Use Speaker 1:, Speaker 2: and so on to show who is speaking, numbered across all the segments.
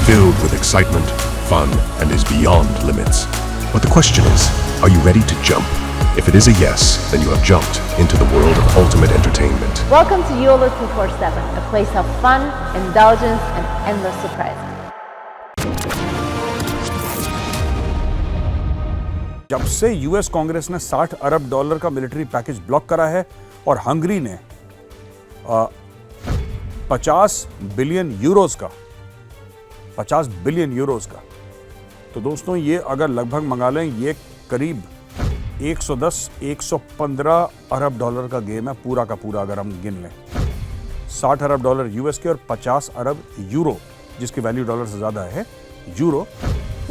Speaker 1: filled with excitement, fun, and is beyond limits. But the question is, are you ready to jump? If it is a yes, then you have jumped into the world of ultimate entertainment.
Speaker 2: Welcome to YOLO 247, a place of fun, indulgence, and endless surprises.
Speaker 3: जब से US Congress ने $60 अरब का military package block करा है और Hungary ने 50 billion Euros का, तो दोस्तों ये अगर लगभग मंगा लें, ये करीब 110-115 अरब डॉलर का गेम है पूरा का पूरा। अगर हम गिन लें $60 अरब यूएस के और 50 अरब यूरो, जिसकी वैल्यू डॉलर से ज्यादा है यूरो,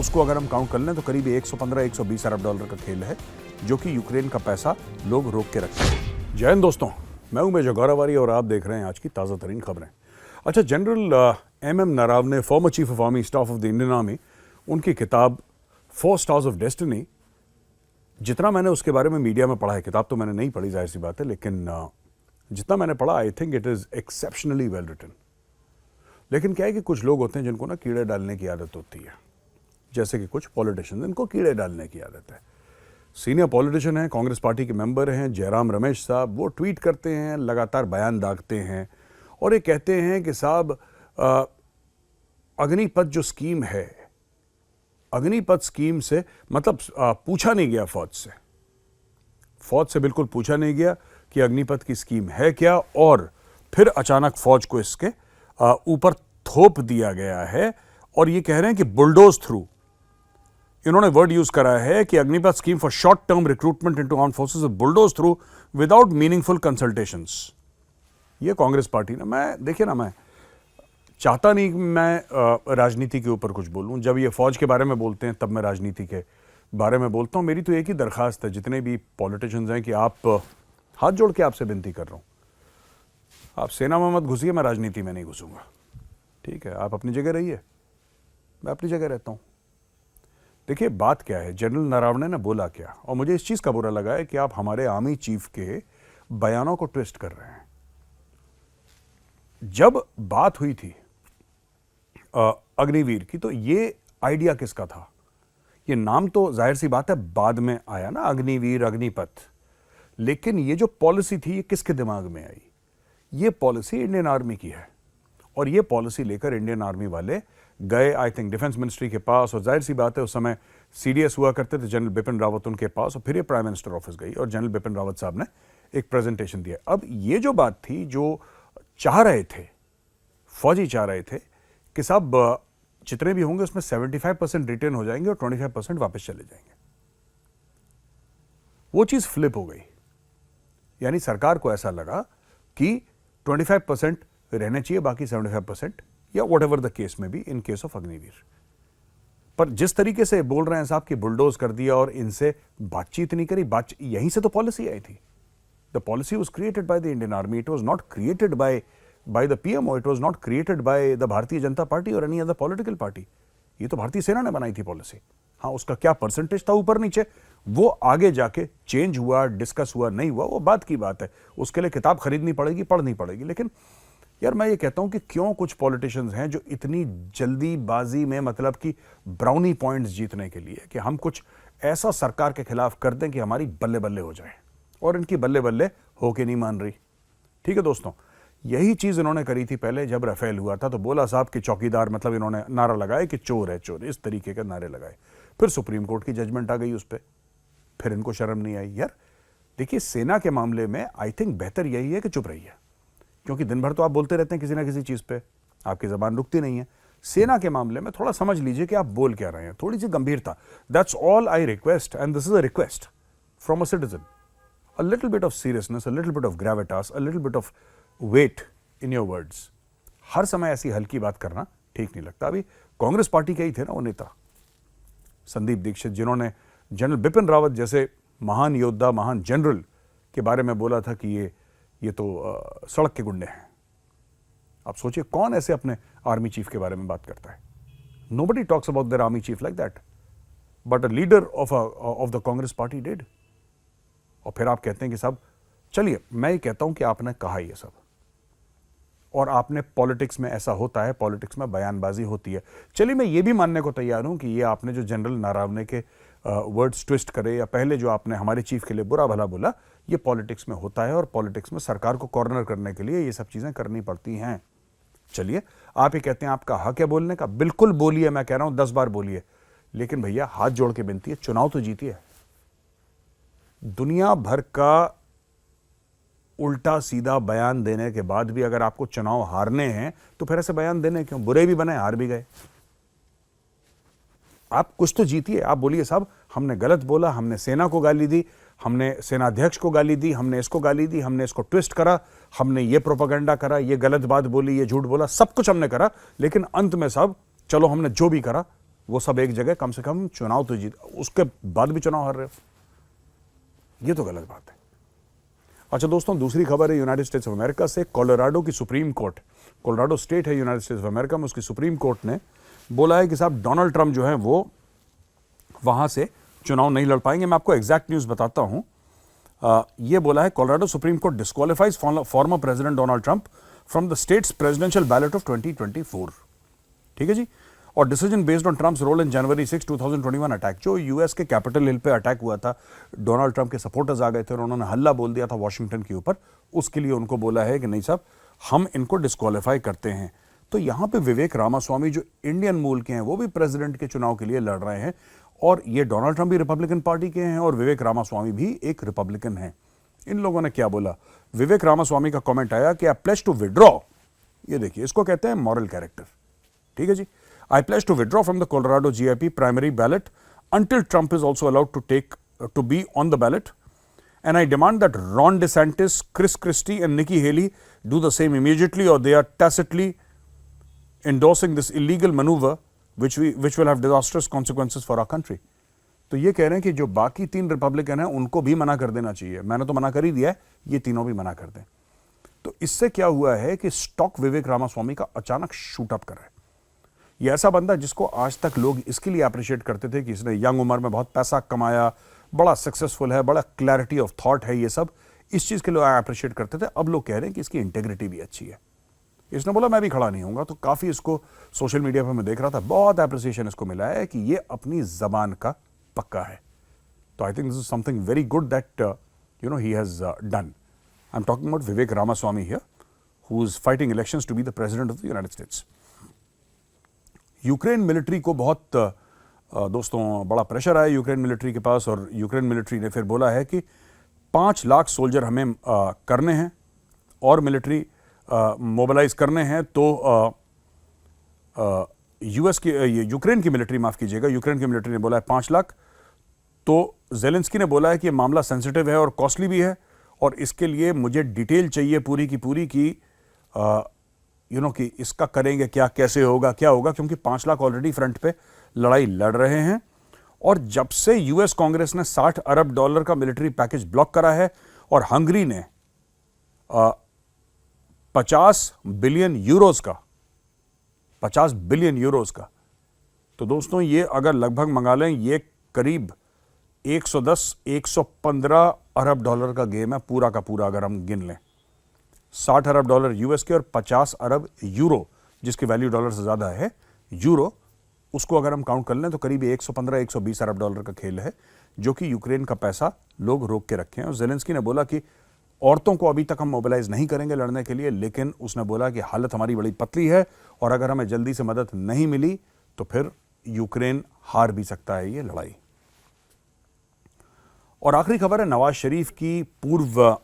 Speaker 3: उसको अगर हम काउंट कर लें तो करीब 115-120 अरब डॉलर का खेल है, जो कि यूक्रेन का पैसा लोग रोक के रखते हैं। जय हिंद दोस्तों, मैं हूं मेजर गौरवारी और आप देख रहे हैं आज की ताज़ा तरीन खबरें। अच्छा, General M Naravane, former chief of army staff of the Indian army, उनकी किताब 4 स्टार्स ऑफ डेस्टिनी, जितना मैंने उसके बारे में मीडिया में पढ़ा है, किताब तो मैंने नहीं पढ़ी जाहिर सी बात है, लेकिन जितना मैंने पढ़ा I think it is exceptionally well written. लेकिन क्या है कि कुछ लोग होते हैं जिनको ना कीड़े डालने की आदत होती है, जैसे कि कुछ पॉलिटिशियंस, इनको कीड़े डालने की आदत है। सीनियर पॉलिटिशियन हैं, कांग्रेस पार्टी के मेंबर हैं, जयराम रमेश साहब, वो ट्वीट करते हैं, लगातार बयान दागते हैं और ये कहते हैं कि साहब अग्निपथ जो स्कीम है, अग्निपथ स्कीम से मतलब पूछा नहीं गया फौज से बिल्कुल पूछा नहीं गया कि अग्निपथ की स्कीम है क्या, और फिर अचानक फौज को इसके ऊपर थोप दिया गया है और ये कह रहे हैं कि बुलडोज थ्रू, इन्होंने वर्ड यूज करा है कि Agnipath scheme for short term recruitment into armed forces bulldoze through without meaningful consultations. ये कांग्रेस पार्टी ना, मैं देखिए ना, मैं चाहता नहीं कि मैं राजनीति के ऊपर कुछ बोलूं। जब ये फौज के बारे में बोलते हैं तब मैं राजनीति के बारे में बोलता हूं। मेरी तो एक ही दरखास्त है जितने भी पॉलिटिशियंस हैं कि आप, हाथ जोड़ के आपसे विनती कर रहा हूं, आप सेना में मत घुसिए, मैं राजनीति में नहीं घुसूंगा, ठीक है? आप अपनी जगह रहिए, मैं अपनी जगह रहता हूं। देखिए बात क्या है, जनरल नरावने ने बोला क्या, और मुझे इस चीज का बुरा लगा है कि आप हमारे आर्मी चीफ के बयानों को ट्विस्ट कर रहे हैं। जब बात हुई थी अग्निवीर की, तो ये आइडिया किसका था? ये नाम तो जाहिर सी बात है बाद में आया ना, अग्निवीर, अग्निपथ, लेकिन ये जो पॉलिसी थी ये किसके दिमाग में आई? ये पॉलिसी इंडियन आर्मी की है और ये पॉलिसी लेकर इंडियन आर्मी वाले गए आई थिंक डिफेंस मिनिस्ट्री के पास, और जाहिर सी बात है उस समय सीडीएस हुआ करते थे जनरल बिपिन रावत उनके पास, और फिर ये प्राइम मिनिस्टर ऑफिस गई और जनरल बिपिन रावत साहब ने एक प्रेजेंटेशन दिया। अब ये जो बात थी, जो चाह रहे थे फौजी, चाह रहे थे कि साहब जितने भी होंगे उसमें 75% रिटर्न हो जाएंगे और 25% वापस चले जाएंगे। वो चीज फ्लिप हो गई, यानी सरकार को ऐसा लगा कि 25% रहने चाहिए, बाकी 75% या वट एवर द केस में भी इन केस ऑफ अग्निवीर। पर जिस तरीके से बोल रहे हैं साहब कि बुलडोज कर दिया और इनसे बातचीत नहीं करी, यहीं से तो पॉलिसी आई थी। The policy was created by the Indian army, it was not created by the PMO, it was not created by the Bharatiya Janata party और एनी अदर पॉलिटिकल पार्टी। ये तो भारतीय सेना ने बनाई थी पॉलिसी। हाँ, उसका क्या परसेंटेज था ऊपर नीचे, वो आगे जाके चेंज हुआ, डिस्कस हुआ, नहीं हुआ, वो बात की बात है। उसके लिए किताब खरीदनी पड़ेगी, पढ़नी पड़ेगी। लेकिन यार मैं ये कहता हूं कि क्यों कुछ पॉलिटिशियंस हैं जो इतनी जल्दीबाजी में, मतलब कि ब्राउनी पॉइंट्स जीतने के लिए, कि हम कुछ ऐसा सरकार के खिलाफ कर दें कि हमारी बल्ले बल्ले हो जाए, और इनकी बल्ले बल्ले होके नहीं मान रही। ठीक है दोस्तों, यही चीज इन्होंने करी थी पहले जब राफेल हुआ था, तो बोला साहब कि चौकीदार, मतलब इन्होंने नारा लगाया कि चोर है चोर, इस तरीके के नारे लगाए। फिर सुप्रीम कोर्ट की जजमेंट आ गई उस पर, फिर इनको शर्म नहीं आई। यार देखिए, सेना के मामले में आई थिंक बेहतर यही है कि चुप रहिए, क्योंकि दिन भर तो आप बोलते रहते हैं किसी ना किसी चीज पे, आपकी जबान रुकती नहीं है। सेना के मामले में थोड़ा समझ लीजिए कि आप बोल क्या रहे हैं, थोड़ी सी गंभीरता। That's all I request, and this is a request from a citizen. A little bit of seriousness, a little bit of gravitas, a little bit of weight in your words. हर समय ऐसी हल्की बात करना ठीक नहीं लगता। अभी कांग्रेस पार्टी के ही थे ना वो नेता संदीप दीक्षित, जिन्होंने जनरल बिपिन रावत जैसे महान योद्धा, महान जनरल के बारे में बोला था कि ये तो सड़क के गुंडे हैं। आप सोचिए कौन ऐसे अपने आर्मी चीफ के बारे में बात करता है? Nobody talks about their army chief like that, but a leader of the Congress party did. और फिर आप कहते हैं कि साहब, चलिए मैं ये कहता हूं कि आपने कहा ये सब, और आपने पॉलिटिक्स में ऐसा होता है, पॉलिटिक्स में बयानबाजी होती है। चलिए मैं ये भी मानने को तैयार हूं कि ये आपने जो जनरल नारावने के वर्ड्स ट्विस्ट करे या पहले जो आपने हमारे चीफ के लिए बुरा भला बोला, ये पॉलिटिक्स में होता है और पॉलिटिक्स में सरकार को कॉर्नर करने के लिए ये सब चीजें करनी पड़ती हैं। चलिए, आप ही कहते हैं आपका हक है बोलने का, बिल्कुल बोलिए, मैं कह रहा हूं 10 बार बोलिए, लेकिन भैया हाथ जोड़ के विनती है, चुनाव तो जीतिए। दुनिया भर का उल्टा सीधा बयान देने के बाद भी अगर आपको चुनाव हारने हैं तो फिर ऐसे बयान देने क्यों? बुरे भी बने, हार भी गए। आप कुछ तो जीतिए। आप बोलिए साहब हमने गलत बोला, हमने सेना को गाली दी, हमने सेनाध्यक्ष को गाली दी, हमने इसको गाली दी, हमने इसको ट्विस्ट करा, हमने ये प्रोपेगेंडा करा, ये गलत बात बोली, ये झूठ बोला, सब कुछ हमने करा, लेकिन अंत में साहब चलो हमने जो भी करा वो सब एक जगह, कम से कम चुनाव तो जीत, उसके बाद भी चुनाव हार रहे हो, ये तो गलत बात है। अच्छा दोस्तों, दूसरी खबर है यूनाइटेड स्टेट्स ऑफ अमेरिका से। कोलोराडो की सुप्रीम कोर्ट, कोलोराडो स्टेट है यूनाइटेड स्टेट्स ऑफ अमेरिका में, उसकी सुप्रीम कोर्ट ने बोला है कि साहब डोनाल्ड ट्रंप जो है वो वहां से चुनाव नहीं लड़ पाएंगे। मैं आपको एग्जैक्ट न्यूज बताता हूं। ये बोला है Colorado Supreme Court disqualifies former president Donald Trump from the states presidential ballot of 2024। ठीक है जी। और decision based on Trump's role in January 6, 2021 attack, जो यूएस के कैपिटल हिल पे अटैक हुआ था, डोनाल्ड ट्रंप के सपोर्टर्स आ गए थे और उन्होंने हल्ला बोल दिया था वॉशिंगटन के ऊपर, उसके लिए उनको बोला है कि नहीं साहब हम इनको डिस्क्वालीफाई करते हैं। तो यहां पे विवेक रामास्वामी जो इंडियन मूल के हैं वो भी प्रेसिडेंट के चुनाव के लिए लड़ रहे हैं, और ये डोनाल्ड ट्रंप भी रिपब्लिकन पार्टी के हैं और विवेक रामास्वामी भी एक रिपब्लिकन हैं। इन लोगों ने क्या बोला? विवेक रामास्वामी का कमेंट आया कि आई प्लेज टू विड्रॉ, ये देखिए इसको कहते हैं मॉरल कैरेक्टर। ठीक है जी। I pledge to withdraw from the Colorado GIP primary ballot until Trump is also allowed to be on the ballot, and I demand that Ron DeSantis, Chris Christie and Nikki Haley do the same immediately, or they are tacitly endorsing this illegal maneuver which will have disastrous consequences for our country. तो ये कह रहे हैं कि जो बाकी 3 Republican हैं उनको भी मना कर देना चाहिए। मैंने तो मना कर ही दिया है, ये तीनों भी मना कर दें। तो इससे क्या हुआ है कि स्टॉक विवेक रामास्वामी का अचानक शूट अप कर रहा है। ये ऐसा बंदा जिसको आज तक लोग इसके लिए अप्रिशिएट करते थे कि इसने यंग उम्र में बहुत पैसा कमाया, बड़ा सक्सेसफुल है, बड़ा क्लैरिटी ऑफ थॉट है, ये सब इस चीज के लिए अप्रिशिएट करते थे। अब लोग कह रहे हैं कि इसकी इंटेग्रिटी भी अच्छी है। इसने बोला मैं भी खड़ा नहीं होऊंगा, तो काफी इसको सोशल मीडिया पर मैं देख रहा था, बहुत एप्रिसिएशन इसको मिला है कि ये अपनी जबान का पक्का है। तो I think this is something very good that he has done. I am talking about Vivek Ramaswamy here, who is fighting elections to be the president of the United States. Ukraine military को बहुत दोस्तों बड़ा प्रेशर आया Ukraine military के पास, और Ukraine military ने फिर बोला है कि 5 लाख सोल्जर हमें करने हैं और मिलिट्री मोबिलाइज करने हैं। तो यूएस की यूक्रेन की मिलिट्री, माफ कीजिएगा, यूक्रेन की मिलिट्री ने बोला है 5 लाख। तो जेलेंस्की ने बोला है कि ये मामला सेंसिटिव है और कॉस्टली भी है, और इसके लिए मुझे डिटेल चाहिए पूरी की पूरी की कि इसका करेंगे क्या, कैसे होगा, क्या होगा, क्योंकि 5 लाख ऑलरेडी फ्रंट पे लड़ाई लड़ रहे हैं। और जब से यूएस कांग्रेस ने $60 अरब का मिलिट्री पैकेज ब्लॉक करा है और हंगरी ने 50 बिलियन यूरोज का, तो दोस्तों ये अगर लगभग मंगा लें, ये करीब 110-115 अरब डॉलर का गेम है पूरा का पूरा। अगर हम गिन लें 60 अरब डॉलर यूएस के और 50 अरब यूरो, जिसकी वैल्यू डॉलर से ज्यादा है यूरो, उसको अगर हम काउंट कर लें तो करीब 115-120 अरब डॉलर का खेल है, जो कि यूक्रेन का पैसा लोग रोक के रखे हैं। और जेलेंस्की ने बोला कि औरतों को अभी तक हम मोबिलाइज नहीं करेंगे लड़ने के लिए, लेकिन उसने बोला कि हालत हमारी बड़ी पतली है और अगर हमें जल्दी से मदद नहीं मिली तो फिर यूक्रेन हार भी सकता है ये लड़ाई। और आखिरी खबर है नवाज शरीफ की। पूर्व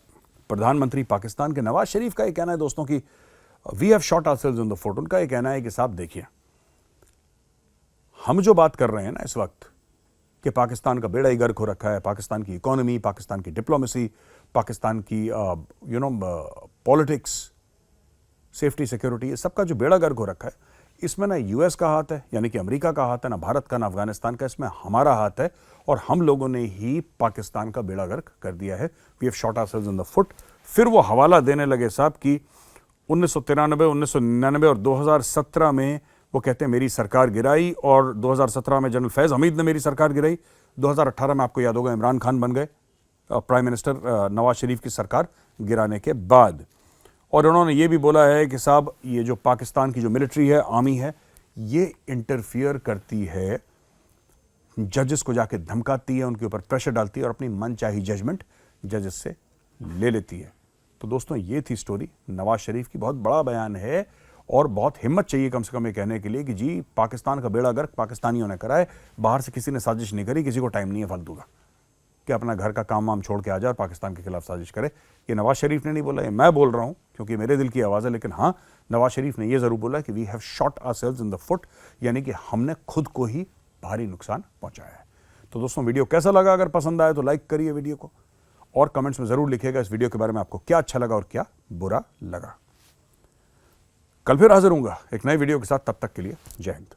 Speaker 3: प्रधानमंत्री पाकिस्तान के नवाज शरीफ का यह कहना है दोस्तों कि we have shot ourselves in the foot. उनका यह कहना है कि साहब देखिए, हम जो बात कर रहे हैं ना इस वक्त कि पाकिस्तान का बेड़ा ही गर्क हो रखा है, पाकिस्तान की इकोनॉमी, पाकिस्तान की डिप्लोमेसी, पाकिस्तान की पॉलिटिक्स, सेफ्टी, सिक्योरिटी, ये सबका जो बेड़ा गर्क हो रखा है, इसमें ना यूएस का हाथ है, यानी कि अमेरिका का हाथ है, ना भारत का, ना अफगानिस्तान का, इसमें हमारा हाथ है और हम लोगों ने ही पाकिस्तान का बेड़ा गर्क कर दिया है। We have shot ourselves in the foot. फिर वो हवाला देने लगे साहब कि 1993, 1999 और 2017 में वो कहते हैं मेरी सरकार गिराई, और 2017 में जनरल फैज हमीद ने मेरी सरकार गिराई। 2018 में आपको याद होगा इमरान खान बन गए प्राइम मिनिस्टर नवाज शरीफ की सरकार गिराने के बाद। और उन्होंने ये भी बोला है कि साहब ये जो पाकिस्तान की जो मिलिट्री है, आर्मी है, ये इंटरफियर करती है, जजेस को जाके धमकाती है, उनके ऊपर प्रेशर डालती है और अपनी मनचाही जजमेंट जजेस से ले लेती है। तो दोस्तों ये थी स्टोरी नवाज शरीफ की। बहुत बड़ा बयान है और बहुत हिम्मत चाहिए कम से कम ये कहने के लिए कि जी पाकिस्तान का बेड़ा गर्क पाकिस्तानियों ने करा है, बाहर से किसी ने साजिश नहीं करी, किसी को टाइम नहीं है फालतू का कि अपना घर का काम वाम छोड़ के आ जाए और पाकिस्तान के खिलाफ साजिश करे। ये नवाज शरीफ ने नहीं बोला, ये मैं बोल रहा हूँ क्योंकि मेरे दिल की आवाज़ है। लेकिन हाँ, नवाज शरीफ ने ये ज़रूर बोला कि we have shot ourselves in the foot, यानी कि हमने खुद को ही भारी नुकसान पहुंचाया है। तो दोस्तों वीडियो कैसा लगा? अगर पसंद आए तो लाइक करिए वीडियो को और कमेंट्स में ज़रूर लिखिएगा इस वीडियो के बारे में आपको क्या अच्छा लगा और क्या बुरा लगा। कल फिर हाजिर होऊंगा एक नई वीडियो के साथ, तब तक के लिए जय हिंद।